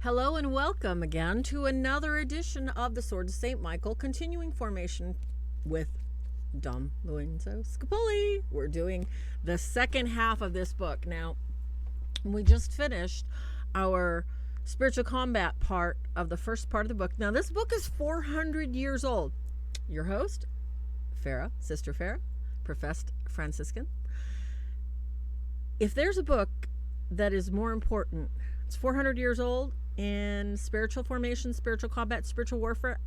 Hello and welcome again to another edition of the Sword of St. Michael, continuing formation with Dom Lorenzo Scupoli. We're doing the second half of this book. Now, we just finished our spiritual combat part of the first part of the book. Now, this book is 400 years old. Your host, Farah, Sister Farah, professed Franciscan. If there's a book that is more important, it's 400 years old, in spiritual formation, spiritual combat, spiritual warfare,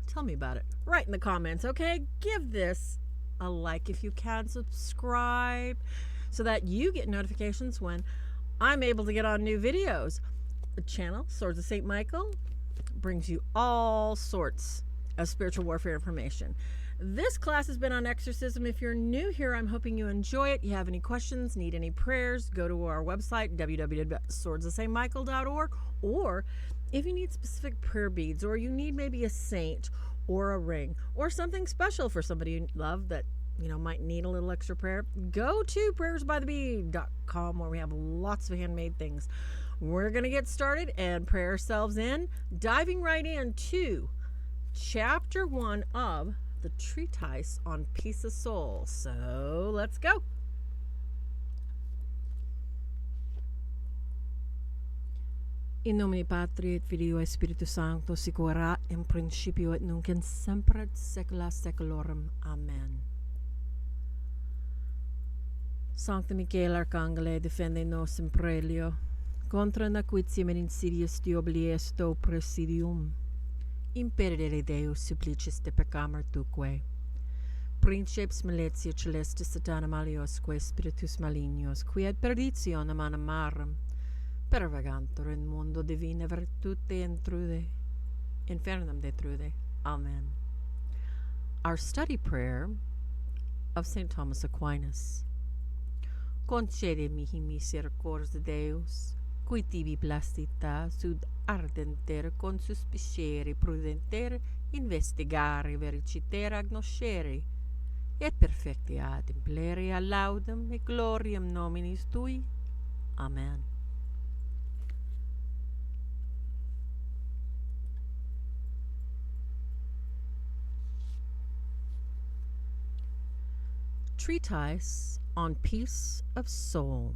tell me about it. Write in the comments, okay? Give this a like if you can. Subscribe so that you get notifications when I'm able to get on new videos. The channel, Swords of St. Michael, brings you all sorts of spiritual warfare information. This class has been on exorcism. If you're new here, I'm hoping you enjoy it. You have any questions, need any prayers, go to our website, www.swordsofstmichael.org. Or if you need specific prayer beads, or you need maybe a saint or a ring or something special for somebody you love that might need a little extra prayer, go to prayersbythebead.com where we have lots of handmade things. We're going to get started and pray ourselves in, diving right into chapter 1 of the Treatise on Peace of Soul. So let's go. In nomine Patri et Filio et Spiritus Sancto, sic erat in principio et nunc in semper et saecula saeculorum. Amen. Sancta Michael Arcangele, defende nos in prelio, contra nequitiam et insidias diaboli est presidium. Imperere Deus supplicis de peccamur tuque. Princeps maletia celestis satana maliosque spiritus malignos, qui ad perditionem animarum, pervagantur in mundo divina virtute intrude, infernum detrude. Amen. Our study prayer of St. Thomas Aquinas. Concede mihi misericordia Deus, qui tibi placita sud ardenter consuspicere prudenter investigare vericitere agnoscere et perfecti ad implere a laudem et gloriam nominis tui. Amen. Treatise on Peace of Soul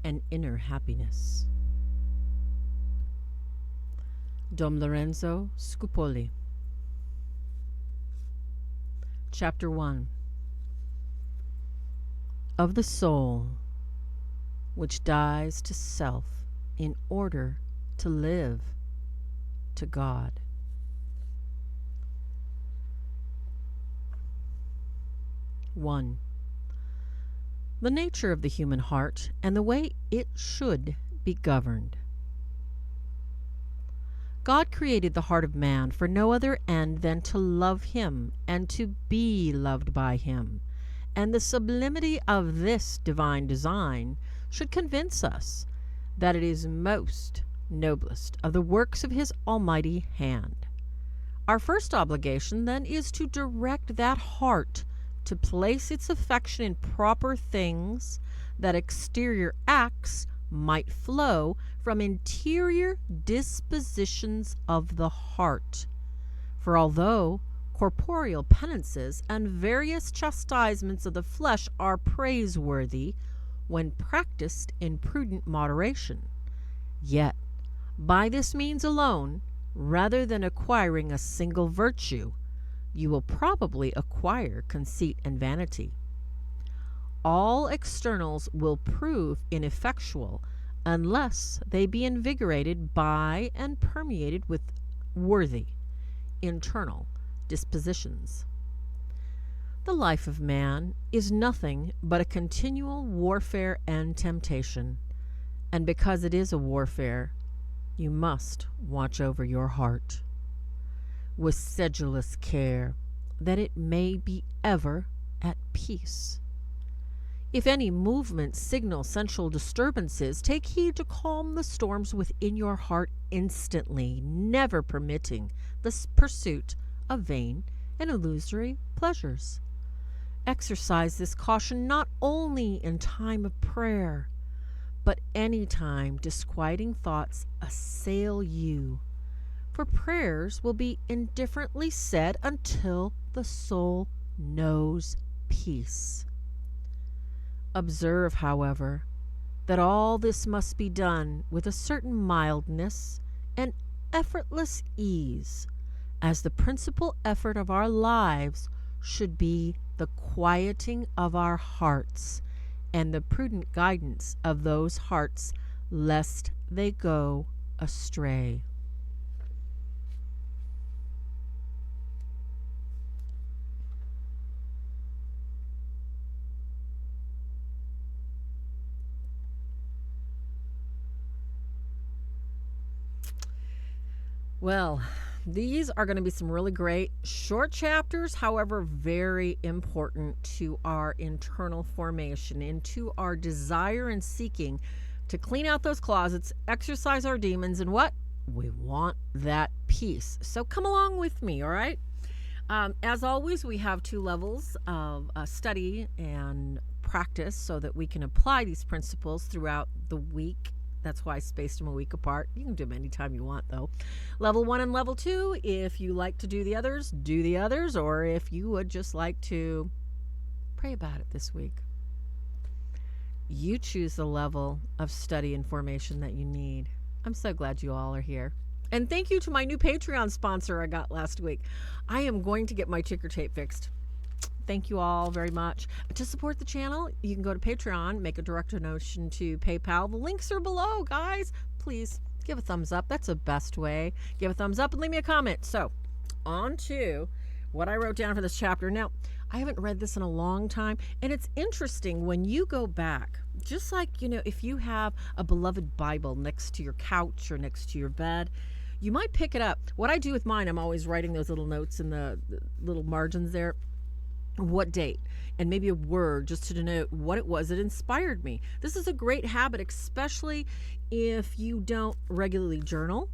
and Inner Happiness. Dom Lorenzo Scupoli. Chapter 1. Of the soul, which dies to self in order to live to God. One. The nature of the human heart and the way it should be governed. God created the heart of man for no other end than to love him and to be loved by him, and the sublimity of this divine design should convince us that it is most noblest of the works of his almighty hand. Our first obligation, then, is to direct that heart to place its affection in proper things, that exterior acts might flow from interior dispositions of the heart. For although corporeal penances and various chastisements of the flesh are praiseworthy when practiced in prudent moderation, yet by this means alone, rather than acquiring a single virtue, you will probably acquire conceit and vanity. All externals will prove ineffectual unless they be invigorated by and permeated with worthy internal dispositions. The life of man is nothing but a continual warfare and temptation, and because it is a warfare, you must watch over your heart with sedulous care, that it may be ever at peace. If any movement signal sensual disturbances, take heed to calm the storms within your heart instantly, never permitting the pursuit of vain and illusory pleasures. Exercise this caution not only in time of prayer, but any time disquieting thoughts assail you, for prayers will be indifferently said until the soul knows peace. Observe, however, that all this must be done with a certain mildness and effortless ease, as the principal effort of our lives should be the quieting of our hearts and the prudent guidance of those hearts, lest they go astray. Well, these are going to be some really great short chapters, however, very important to our internal formation and to our desire and seeking to clean out those closets, exorcise our demons, and what? We want that peace. So come along with me, all right? As always, we have 2 levels of study and practice so that we can apply these principles throughout the week. That's why I spaced them a week apart. You can do them anytime you want, though. Level 1 and level 2, if you like to do the others, do the others. Or if you would just like to pray about it this week. You choose the level of study and formation that you need. I'm so glad you all are here. And thank you to my new Patreon sponsor I got last week. I am going to get my ticker tape fixed. Thank you all very much. To support the channel, you can go to Patreon, make a direct donation to PayPal. The links are below, guys. Please give a thumbs up. That's the best way. Give a thumbs up and leave me a comment. So, on to what I wrote down for this chapter. Now, I haven't read this in a long time, and it's interesting when you go back, just like, if you have a beloved Bible next to your couch or next to your bed, you might pick it up. What I do with mine, I'm always writing those little notes in the little margins there. What date, and maybe a word just to denote what it was that inspired me. This is a great habit, especially if you don't regularly journal,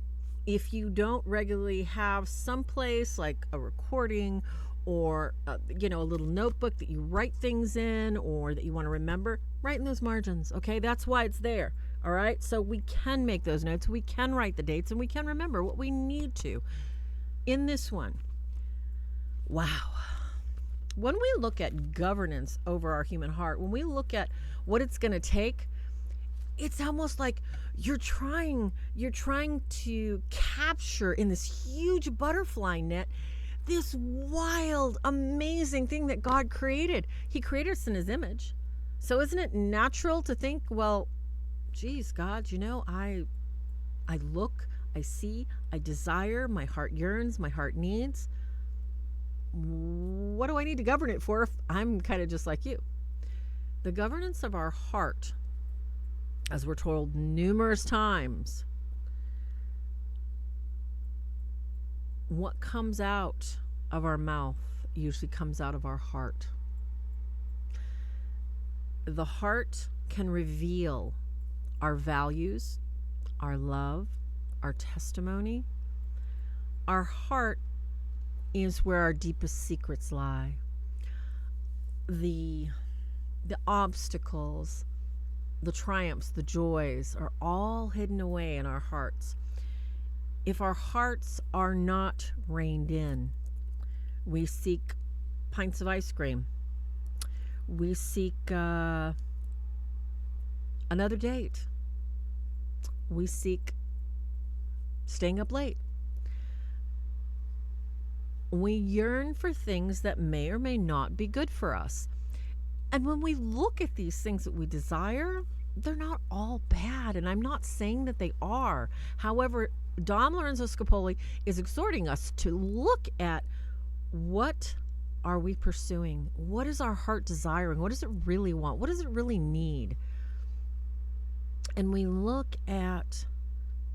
if you don't regularly have someplace like a recording or a little notebook that you write things in or that you want to remember. Write in those margins, okay? That's why it's there. All right, so we can make those notes, we can write the dates, and we can remember what we need to. In this one, wow. When we look at governance over our human heart, when we look at what it's going to take, it's almost like you're trying to capture in this huge butterfly net this wild, amazing thing that God created. He created us in his image. So isn't it natural to think, well, geez, God, I look, I see, I desire, my heart yearns, my heart needs. What do I need to govern it for if I'm kind of just like you? The governance of our heart, as we're told numerous times, what comes out of our mouth usually comes out of our heart. The heart can reveal our values, our love, our testimony. Our heart is where our deepest secrets lie. The obstacles, the triumphs, the joys are all hidden away in our hearts. If our hearts are not reined in, we seek pints of ice cream. We seek another date. We seek staying up late. We yearn for things that may or may not be good for us. And when we look at these things that we desire, they're not all bad. And I'm not saying that they are. However, Dom Lorenzo Scupoli is exhorting us to look at what are we pursuing? What is our heart desiring? What does it really want? What does it really need? And we look at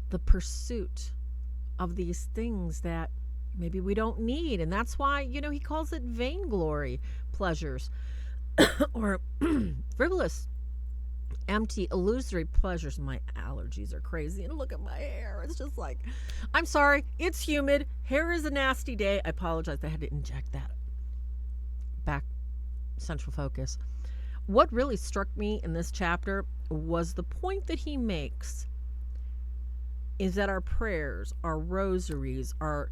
the pursuit of these things that maybe we don't need. And that's why, he calls it vainglory pleasures or frivolous, empty, illusory pleasures. My allergies are crazy. And look at my hair. It's just like, I'm sorry. It's humid. Hair is a nasty day. I apologize. I had to inject that back central focus. What really struck me in this chapter was the point that he makes is that our prayers, our rosaries, our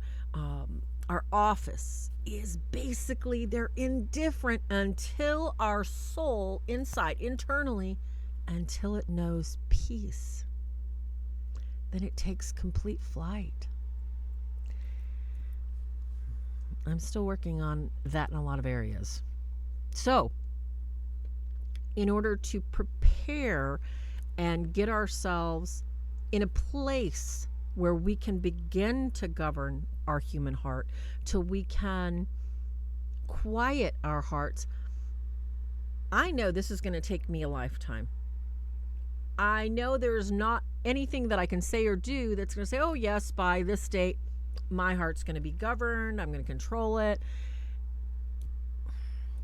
office is basically, they're indifferent until our soul inside, internally, until it knows peace. Then it takes complete flight. I'm still working on that in a lot of areas. So, in order to prepare and get ourselves in a place where we can begin to govern our human heart, till we can quiet our hearts, I know this is going to take me a lifetime. I know there's not anything that I can say or do that's going to say, oh yes, by this date, my heart's going to be governed, I'm going to control it.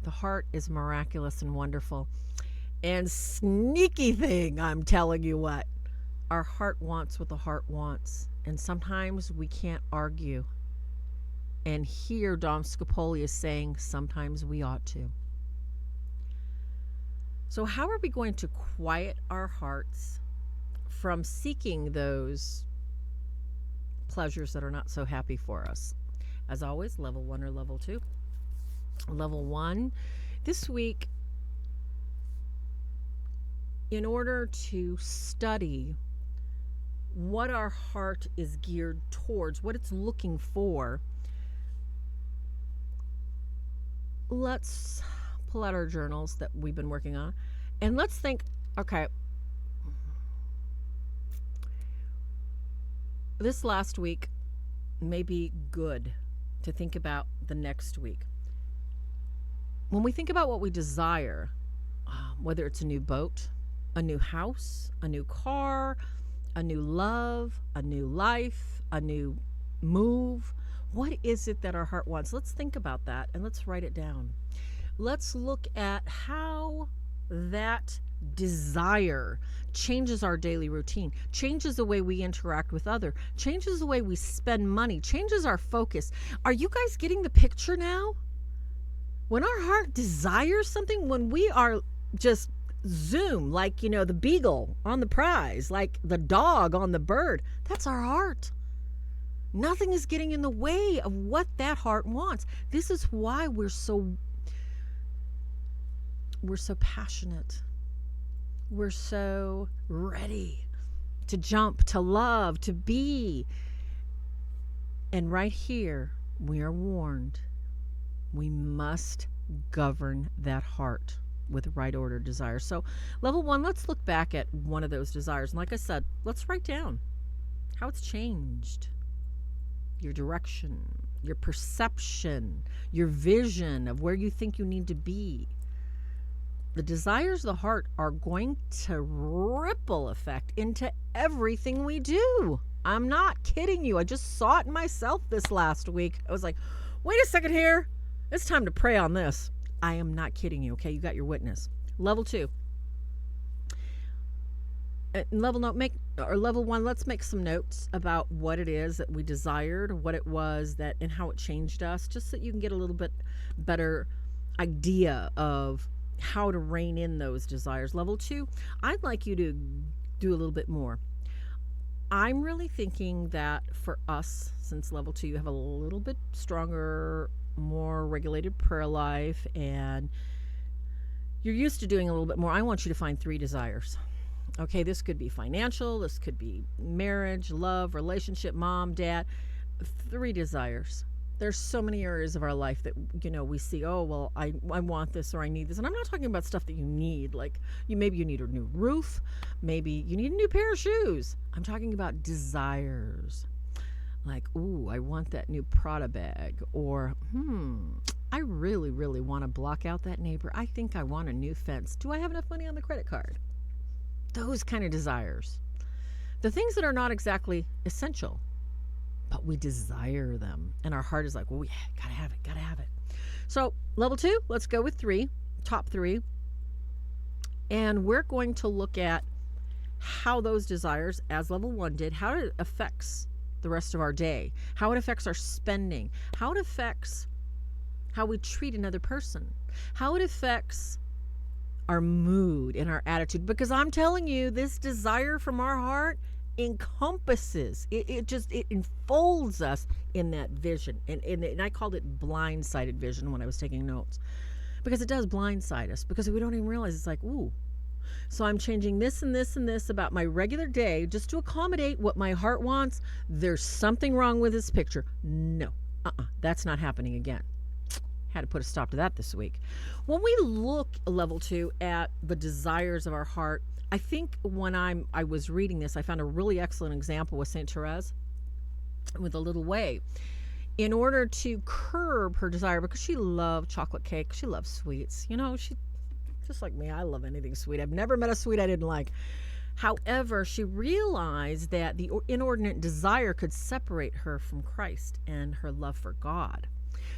The heart is miraculous and wonderful. And sneaky thing, I'm telling you what, our heart wants what the heart wants. And sometimes we can't argue. And here Dom Scupoli is saying sometimes we ought to. So how are we going to quiet our hearts from seeking those pleasures that are not so happy for us? As always, level 1 or level 2. Level 1, this week, in order to study what our heart is geared towards, what it's looking for, let's pull out our journals that we've been working on, and let's think, okay, this last week may be good to think about the next week. When we think about what we desire, whether it's a new boat, a new house, a new car, a new love, a new life, a new move, what is it that our heart wants? Let's think about that and let's write it down. Let's look at how that desire changes our daily routine, changes the way we interact with others, changes the way we spend money, changes our focus. Are you guys getting the picture now? When our heart desires something, when we are just zoom, like, the beagle on the prize, like the dog on the bird, that's our heart. Nothing is getting in the way of what that heart wants. This is why we're so passionate. We're so ready to jump, to love, to be. And right here, we are warned. We must govern that heart with right order desire. So level 1, let's look back at one of those desires. And like I said, let's write down how it's changed. Your direction, your perception, your vision of where you think you need to be. The desires of the heart are going to ripple effect into everything we do. I'm not kidding you. I just saw it in myself this last week. I was like, wait a second here. It's time to pray on this. I am not kidding you, okay? You got your witness. Level 2. Level 1, let's make some notes about what it is that we desired, what it was that, and how it changed us, just so you can get a little bit better idea of how to rein in those desires. Level 2, I'd like you to do a little bit more. I'm really thinking that for us, since level 2, you have a little bit stronger, more regulated prayer life, and you're used to doing a little bit more. I want you to find 3 desires. Okay, this could be financial, this could be marriage, love, relationship, mom, dad. 3 desires. There's so many areas of our life that, we see, oh, well, I want this or I need this. And I'm not talking about stuff that you need. Like, maybe you need a new roof. Maybe you need a new pair of shoes. I'm talking about desires. Like, ooh, I want that new Prada bag. Or, I really, really want to block out that neighbor. I think I want a new fence. Do I have enough money on the credit card? Those kind of desires. The things that are not exactly essential, but we desire them. And our heart is like, oh yeah, gotta have it. So level 2, let's go with 3, top 3. And we're going to look at how those desires, as level 1 did, how it affects the rest of our day, how it affects our spending, how it affects how we treat another person, how it affects our mood and our attitude. Because I'm telling you, this desire from our heart encompasses, it enfolds us in that vision. And I called it blindsided vision when I was taking notes. Because it does blindside us, because we don't even realize. It's like, ooh. So I'm changing this and this and this about my regular day just to accommodate what my heart wants. There's something wrong with this picture. No, that's not happening again. Had to put a stop to that this week. When we look, level 2, at the desires of our heart, I think when I was reading this, I found a really excellent example with Saint Therese with a little way. In order to curb her desire, because she loved chocolate cake, she loves sweets. She, just like me, I love anything sweet. I've never met a sweet I didn't like. However, she realized that the inordinate desire could separate her from Christ and her love for God.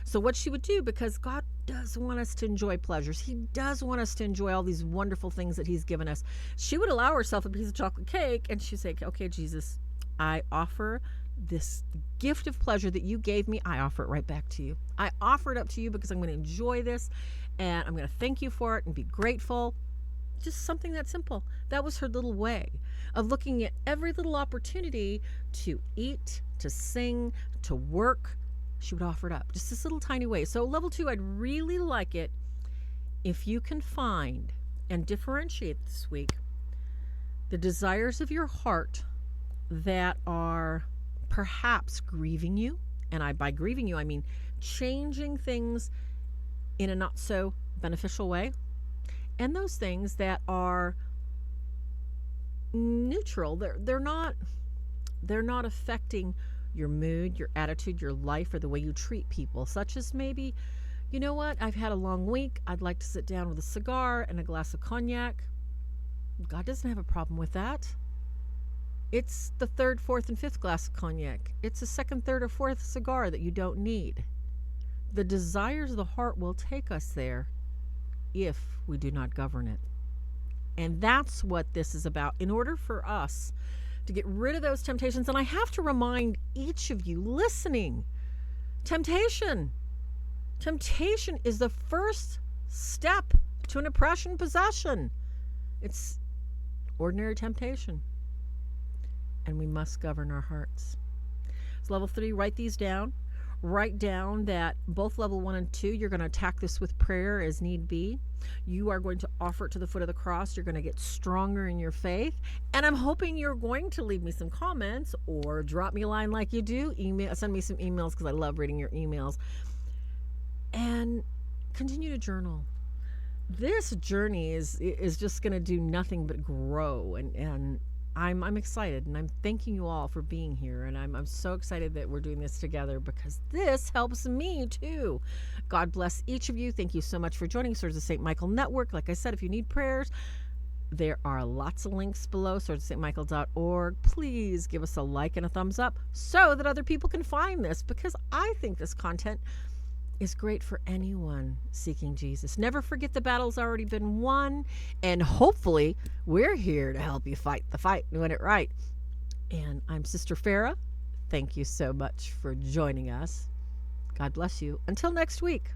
So what she would do, because God does want us to enjoy pleasures, He does want us to enjoy all these wonderful things that He's given us, she would allow herself a piece of chocolate cake, and she'd say, okay, Jesus, I offer this gift of pleasure that you gave me. I offer it right back to you. I offer it up to you because I'm going to enjoy this, and I'm going to thank you for it and be grateful. Just something that simple. That was her little way of looking at every little opportunity to eat, to sing, to work. She would offer it up. Just this little tiny way. So level 2, I'd really like it if you can find and differentiate this week the desires of your heart that are perhaps grieving you. And by grieving you, I mean changing things in a not so beneficial way. And those things that are neutral. They're not affecting your mood, your attitude, your life, or the way you treat people, such as maybe, you know what, I've had a long week. I'd like to sit down with a cigar and a glass of cognac. God doesn't have a problem with that. It's the 3rd, 4th, and 5th glass of cognac. It's the 2nd, 3rd, or 4th cigar that you don't need. The desires of the heart will take us there if we do not govern it. And that's what this is about. In order for us to get rid of those temptations, and I have to remind each of you listening, temptation is the first step to an oppression possession. It's ordinary temptation, and we must govern our hearts. So level 3, write these down. Write down that both level 1 and 2, you're going to attack this with prayer as need be. You are going to offer it to the foot of the cross. You're going to get stronger in your faith. And I'm hoping you're going to leave me some comments or drop me a line like you do. Send me some emails, because I love reading your emails. And continue to journal. This journey is just going to do nothing but grow. And I'm excited, and I'm thanking you all for being here, and I'm so excited that we're doing this together, because this helps me too. God bless each of you. Thank you so much for joining Swords of St. Michael Network. Like I said, if you need prayers, there are lots of links below, swordsofstmichael.org. Please give us a like and a thumbs up so that other people can find this, because I think this content is great for anyone seeking Jesus. Never forget the battle's already been won, and hopefully we're here to help you fight the fight and win it right. And I'm Sister Farah. Thank you so much for joining us. God bless you. Until next week.